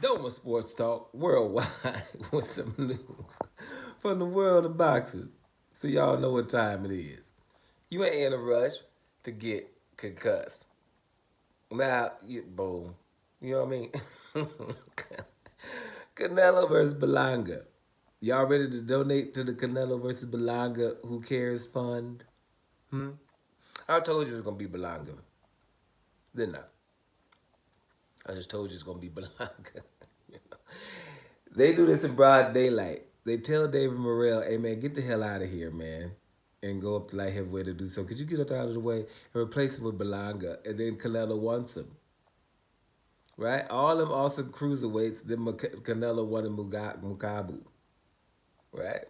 Doma Sports Talk worldwide with some news from the world of boxing. So y'all know what time it is. You ain't in a rush to get concussed. Now, boom. You know what I mean? Canelo versus Berlanga. Y'all ready to donate to the Canelo versus Berlanga Who Cares Fund? I told you it was going to be Berlanga. Didn't I just told you it's going to be Berlanga. You know? They do this in broad daylight. They tell David Morrell, hey man, get the hell out of here, man. And go up to light heavyweight to do so. Could you get up out of the way and replace him with Berlanga? And then Canelo wants him. Right? All them awesome cruiserweights, then Canelo wanted Mukabu. Right?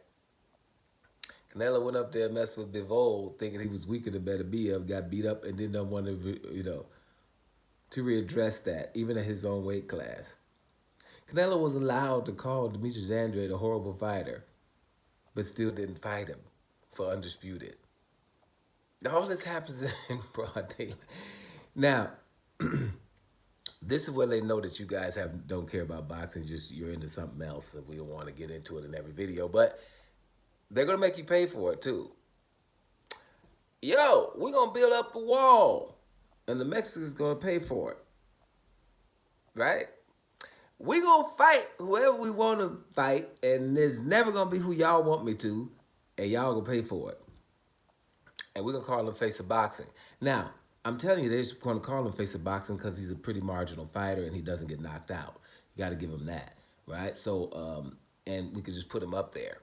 Canelo went up there and messed with Bivol, thinking he was weaker than Better Be, got beat up, and then don't want to readdress that, even at his own weight class. Canelo was allowed to call Demetrius Andrade a horrible fighter, but still didn't fight him for undisputed. All this happens in broad daylight. Now, this is where they know that you guys don't care about boxing, just you're into something else, and we don't want to get into it in every video. But they're gonna make you pay for it too. Yo, we're gonna build up a wall, and the Mexicans gonna pay for it, right? We gonna fight whoever we want to fight, and there's never gonna be who y'all want me to, and y'all gonna pay for it. And we're gonna call him Face of Boxing. Now, I'm telling you, they're just gonna call him Face of Boxing because he's a pretty marginal fighter and he doesn't get knocked out. You gotta give him that, right? So, and we could just put him up there,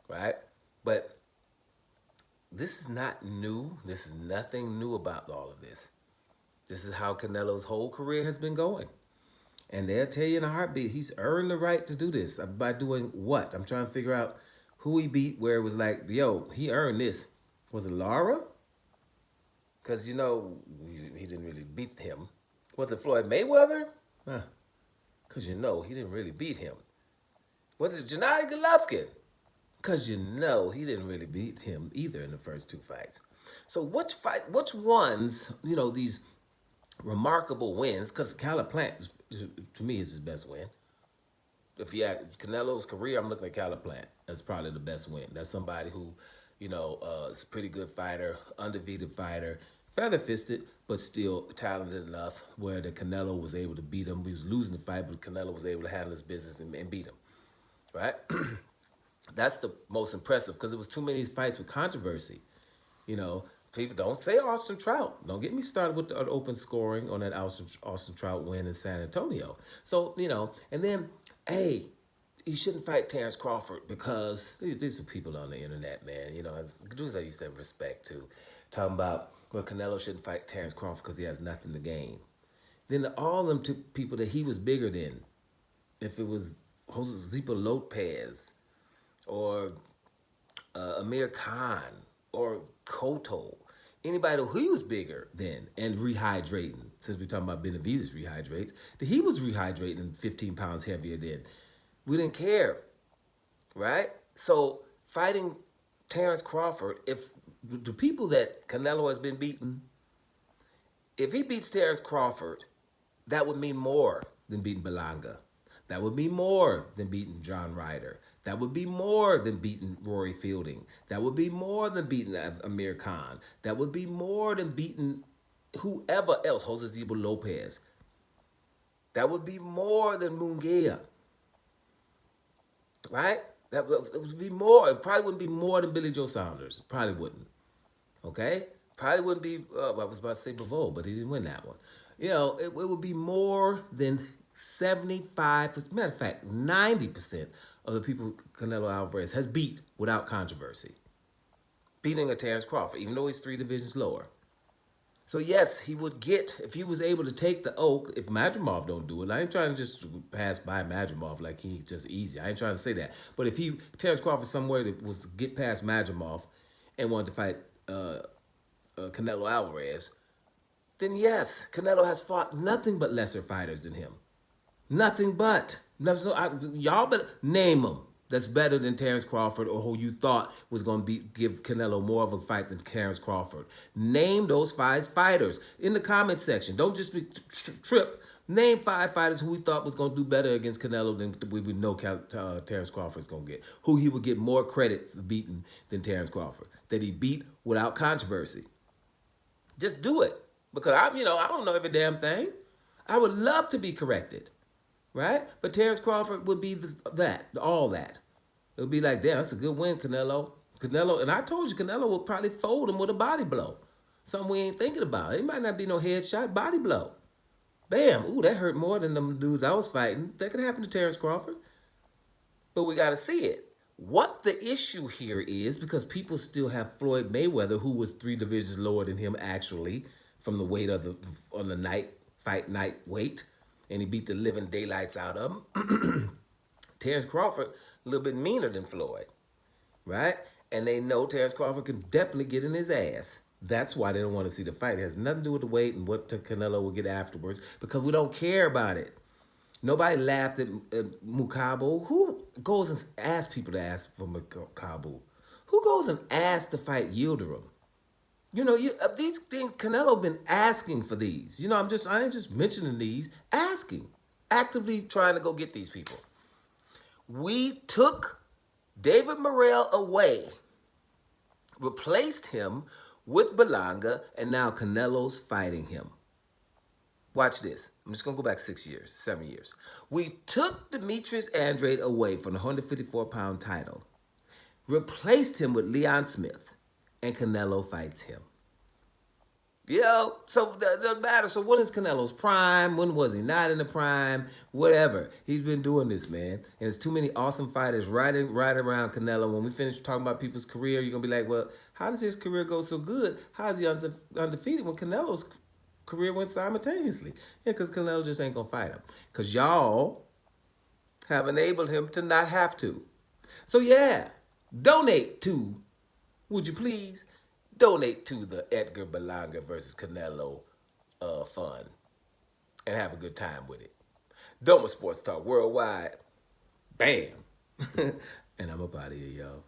right? But this is not new. This is nothing new about all of this. This is how Canelo's whole career has been going. And they'll tell you in a heartbeat, he's earned the right to do this. By doing what? I'm trying to figure out who he beat where it was like, yo, he earned this. Was it Lara? Because, he didn't really beat him. Was it Floyd Mayweather? Because, he didn't really beat him. Was it Gennady Golovkin? Because, he didn't really beat him either in the first two fights. So which ones, these remarkable wins, because Caliplant, to me, is his best win. If you had Canelo's career, I'm looking at Caliplant. That's probably the best win. That's somebody who, is a pretty good fighter, undefeated fighter, feather-fisted, but still talented enough where the Canelo was able to beat him. He was losing the fight, but Canelo was able to handle his business and beat him, right? That's the most impressive because it was too many fights with controversy. People don't say Austin Trout. Don't get me started with the open scoring on that Austin Trout win in San Antonio. So, and then, hey, you shouldn't fight Terrence Crawford because these are people on the internet, man. Dudes I used to have respect to. Talking about, Canelo shouldn't fight Terrence Crawford because he has nothing to gain. Then all of them took people that he was bigger than. If it was Zipa Lopez or Amir Khan or Cotto, anybody who he was bigger than and rehydrating, since we're talking about Benavidez rehydrates, that he was rehydrating 15 pounds heavier than. We didn't care, right? So fighting Terrence Crawford, if the people that Canelo has been beaten, if he beats Terrence Crawford, that would mean more than beating Berlanga. That would be more than beating John Ryder. That would be more than beating Rory Fielding. That would be more than beating Amir Khan. That would be more than beating whoever else, Jose Zibo Lopez. That would be more than Munguia. Right? That would be more. It probably wouldn't be more than Billy Joe Saunders. Probably wouldn't. Okay? Probably wouldn't be, I was about to say Bivol, but he didn't win that one. It would be more than 75%, as a matter of fact, 90% of the people Canelo Alvarez has beat without controversy. Beating a Terrence Crawford, even though he's 3 divisions lower. So yes, he would get, if he was able to take the oak, if Madrimov don't do it, I ain't trying to just pass by Madrimov like he's just easy. I ain't trying to say that. But if Terrence Crawford somewhere that was get past Madrimov and wanted to fight Canelo Alvarez, then yes, Canelo has fought nothing but lesser fighters than him. Nothing but. Y'all better name them. That's better than Terrence Crawford or who you thought was going to give Canelo more of a fight than Terrence Crawford. Name those 5 fighters in the comment section. Don't just be trip Name 5 fighters who we thought was going to do better against Canelo than we would know Terrence Crawford's going to get. Who he would get more credit for beating than Terrence Crawford. That he beat without controversy. Just do it. Because I don't know every damn thing. I would love to be corrected. Right? But Terrence Crawford would be all that. It would be like, damn, that's a good win, Canelo. And I told you, Canelo would probably fold him with a body blow. Something we ain't thinking about. It might not be no headshot, body blow. Bam. Ooh, that hurt more than them dudes I was fighting. That could happen to Terrence Crawford. But we got to see it. What the issue here is, because people still have Floyd Mayweather, who was 3 divisions lower than him actually, from the weight of on the fight night weight, and he beat the living daylights out of him. Terrence Crawford, a little bit meaner than Floyd, right? And they know Terrence Crawford can definitely get in his ass. That's why they don't want to see the fight. It has nothing to do with the weight and what Canelo will get afterwards, because we don't care about it. Nobody laughed at Mukabo. Who goes and asks people to ask for Mukabo? Who goes and asks to fight Yildirim? These things, Canelo been asking for these. I ain't just mentioning these, asking. Actively trying to go get these people. We took David Morrell away, replaced him with Berlanga, and now Canelo's fighting him. Watch this. I'm just going to go back 7 years. We took Demetrius Andrade away from the 154-pound title, replaced him with Leon Smith, and Canelo fights him. So that doesn't matter. So what is Canelo's prime? When was he not in the prime? Whatever. He's been doing this, man. And there's too many awesome fighters right around Canelo. When we finish talking about people's career, you're going to be like, well, how does his career go so good? How is he undefeated when Canelo's career went simultaneously? Yeah, because Canelo just ain't going to fight him. Because y'all have enabled him to not have to. So yeah, donate to, would you please? Donate to the Edgar Berlanga versus Canelo fund and have a good time with it. Doma Sports Talk Worldwide. Bam. And I'm up out of here, y'all.